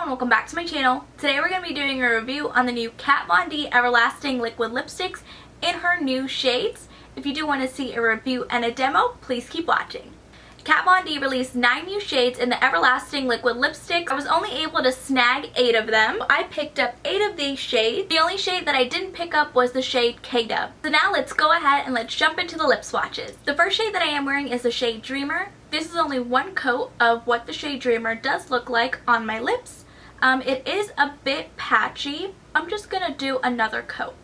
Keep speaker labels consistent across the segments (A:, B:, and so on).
A: everyone, welcome back to my channel. Today we're going to be doing a review on the new Kat Von D Everlasting Liquid Lipsticks in her new shades. If you do want to see a review and a demo, please keep watching. Kat Von D released 9 new shades in the Everlasting Liquid Lipsticks. I was only able to snag 8 of them. I picked up 8 of these shades. The only shade that I didn't pick up was the shade K-Dub. So now let's go ahead and let's jump into the lip swatches. The first shade that I am wearing is the shade Dreamer. This is only one coat of what the shade Dreamer does look like on my lips. It is a bit patchy. I'm just going to do another coat.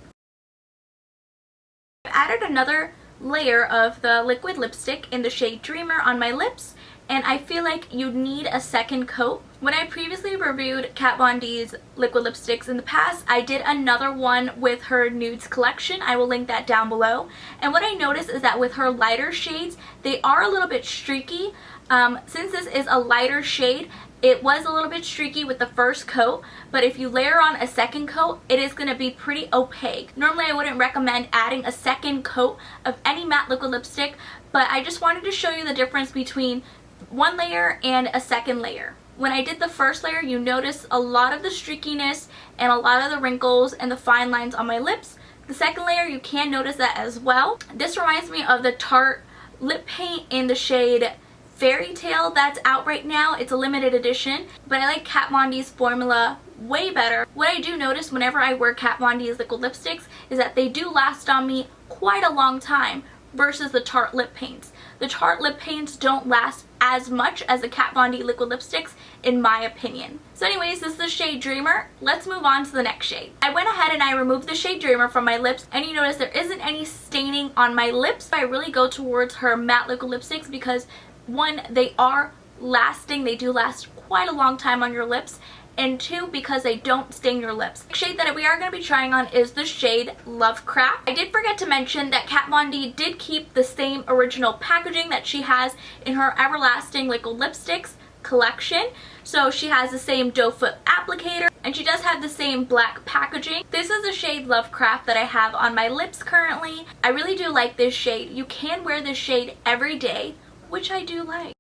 A: I've added another layer of the liquid lipstick in the shade Dreamer on my lips, and I feel like you need a second coat. When I previously reviewed Kat Von D's liquid lipsticks in the past, I did another one with her nudes collection. I will link that down below. And what I noticed is that with her lighter shades, they are a little bit streaky. Since this is a lighter shade, it was a little bit streaky with the first coat, but if you layer on a second coat, it is going to be pretty opaque. Normally I wouldn't recommend adding a second coat of any matte liquid lipstick, but I just wanted to show you the difference between one layer and a second layer. When I did the first layer, you notice a lot of the streakiness and a lot of the wrinkles and the fine lines on my lips. The second layer, you can notice that as well. This reminds me of the Tarte lip paint in the shade Fairy Tale that's out right now. It's a limited edition, but I like Kat Von D's formula way better. What I do notice whenever I wear Kat Von D's liquid lipsticks is that they do last on me quite a long time versus the Tarte lip paints. The Tarte lip paints don't last as much as the Kat Von D liquid lipsticks in my opinion. So anyways, this is the shade Dreamer. Let's move on to the next shade. I went ahead and I removed the shade Dreamer from my lips, and you notice there isn't any staining on my lips. I really go towards her matte liquid lipsticks because one, they are lasting. They do last quite a long time on your lips. And two, because they don't stain your lips. The shade that we are going to be trying on is the shade Lovecraft. I did forget to mention that Kat Von D did keep the same original packaging that she has in her Everlasting Liquid Lipsticks collection. So she has the same doe foot applicator, and she does have the same black packaging. This is the shade Lovecraft that I have on my lips currently. I really do like this shade. You can wear this shade every day, which I do like.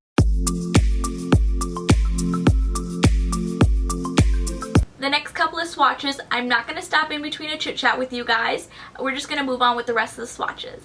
A: The next couple of swatches, I'm not going to stop in between a chit chat with you guys. We're just going to move on with the rest of the swatches.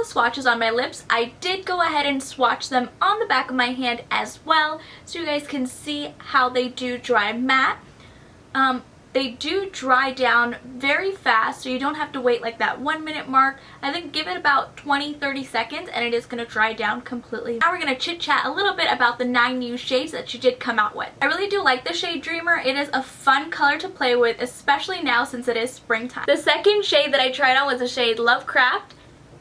A: Swatches on my lips. I did go ahead and swatch them on the back of my hand as well, so you guys can see how they do dry matte. They do dry down very fast, so you don't have to wait like that 1 minute mark. I think give it about 20-30 seconds and it is going to dry down completely. Now we're going to chit chat a little bit about the 9 new shades that she did come out with. I really do like the shade Dreamer. It is a fun color to play with, especially now since it is springtime. The second shade that I tried on was the shade Lovecraft.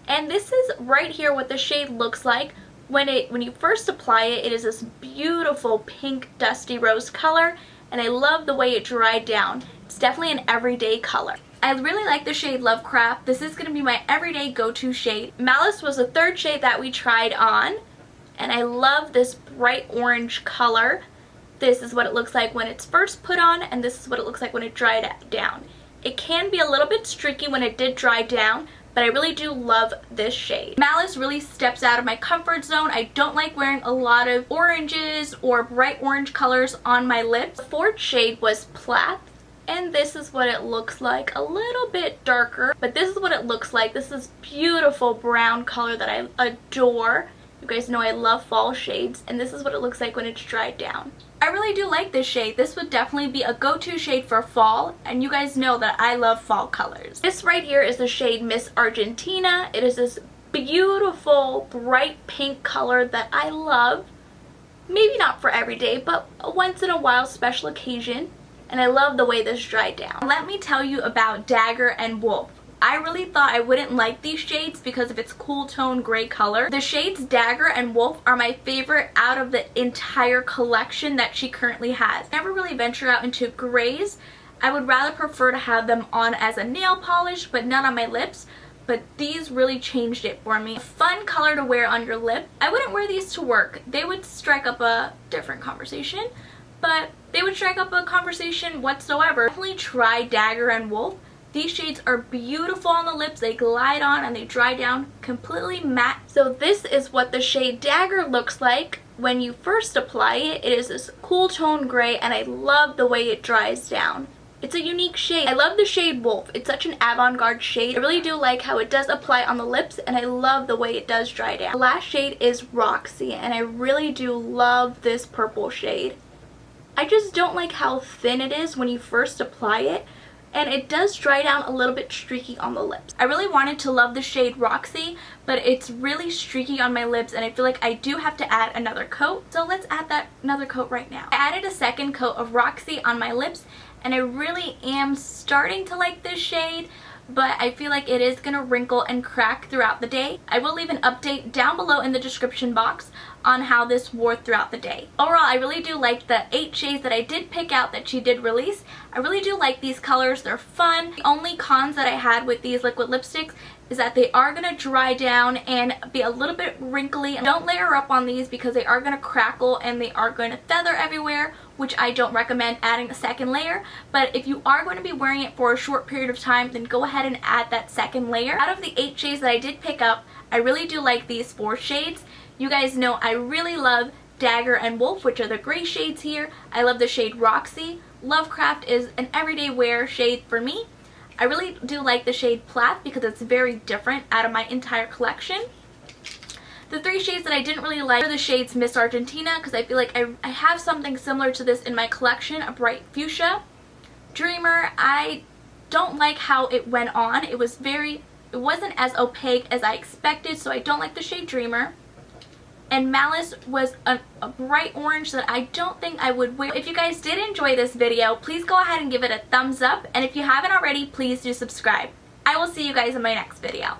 A: And this is right here what the shade looks like. When you first apply it, it is this beautiful pink dusty rose color, and I love the way it dried down. It's definitely an everyday color. I really like the shade Lovecraft. This is going to be my everyday go-to shade. Malice was the third shade that we tried on, and I love this bright orange color. This is what it looks like when it's first put on, and this is what it looks like when it dried down. It can be a little bit streaky when it did dry down, but I really do love this shade. Malice really steps out of my comfort zone. I don't like wearing a lot of oranges or bright orange colors on my lips. The fourth shade was Plath, and this is what it looks like. A little bit darker, but this is what it looks like. This is beautiful brown color that I adore. You guys know I love fall shades, and this is what it looks like when it's dried down. I really do like this shade. This would definitely be a go-to shade for fall, and you guys know that I love fall colors. This right here is the shade Miss Argentina. It is this beautiful bright pink color that I love. Maybe not for every day, but a once in a while special occasion, and I love the way this dried down. Let me tell you about Dagger and Woolf. I really thought I wouldn't like these shades because of its cool tone gray color. The shades Dagger and Woolf are my favorite out of the entire collection that she currently has. I never really venture out into grays. I would rather prefer to have them on as a nail polish, but not on my lips. But these really changed it for me. A fun color to wear on your lip. I wouldn't wear these to work. They would strike up a different conversation, but they would strike up a conversation whatsoever. Definitely try Dagger and Woolf. These shades are beautiful on the lips. They glide on and they dry down completely matte. So this is what the shade Dagger looks like when you first apply it. It is this cool tone gray, and I love the way it dries down. It's a unique shade. I love the shade Woolf. It's such an avant-garde shade. I really do like how it does apply on the lips, and I love the way it does dry down. The last shade is Roxy, and I really do love this purple shade. I just don't like how thin it is when you first apply it, and it does dry down a little bit streaky on the lips. I really wanted to love the shade Roxy, but it's really streaky on my lips, and I feel like I do have to add another coat. So let's add that another coat right now. I added a second coat of Roxy on my lips, and I really am starting to like this shade, but I feel like it is going to wrinkle and crack throughout the day. I will leave an update down below in the description box on how this wore throughout the day. Overall, I really do like the 8 shades that I did pick out that she did release. I really do like these colors. They're fun. The only cons that I had with these liquid lipsticks is that they are going to dry down and be a little bit wrinkly. Don't layer up on these because they are going to crackle and they are going to feather everywhere, which I don't recommend adding a second layer. But if you are going to be wearing it for a short period of time, then go ahead and add that second layer. Out of the 8 shades that I did pick up, I really do like these 4 shades. You guys know I really love Dagger and Woolf, which are the gray shades here. I love the shade Roxy. Lovecraft is an everyday wear shade for me. I really do like the shade Plath because it's very different out of my entire collection. The 3 shades that I didn't really like are the shades Miss Argentina because I feel like I have something similar to this in my collection, a bright fuchsia. Dreamer, I don't like how it went on. It wasn't as opaque as I expected, so I don't like the shade Dreamer. And Malice was a bright orange that I don't think I would wear. If you guys did enjoy this video, please go ahead and give it a thumbs up. And if you haven't already, please do subscribe. I will see you guys in my next video.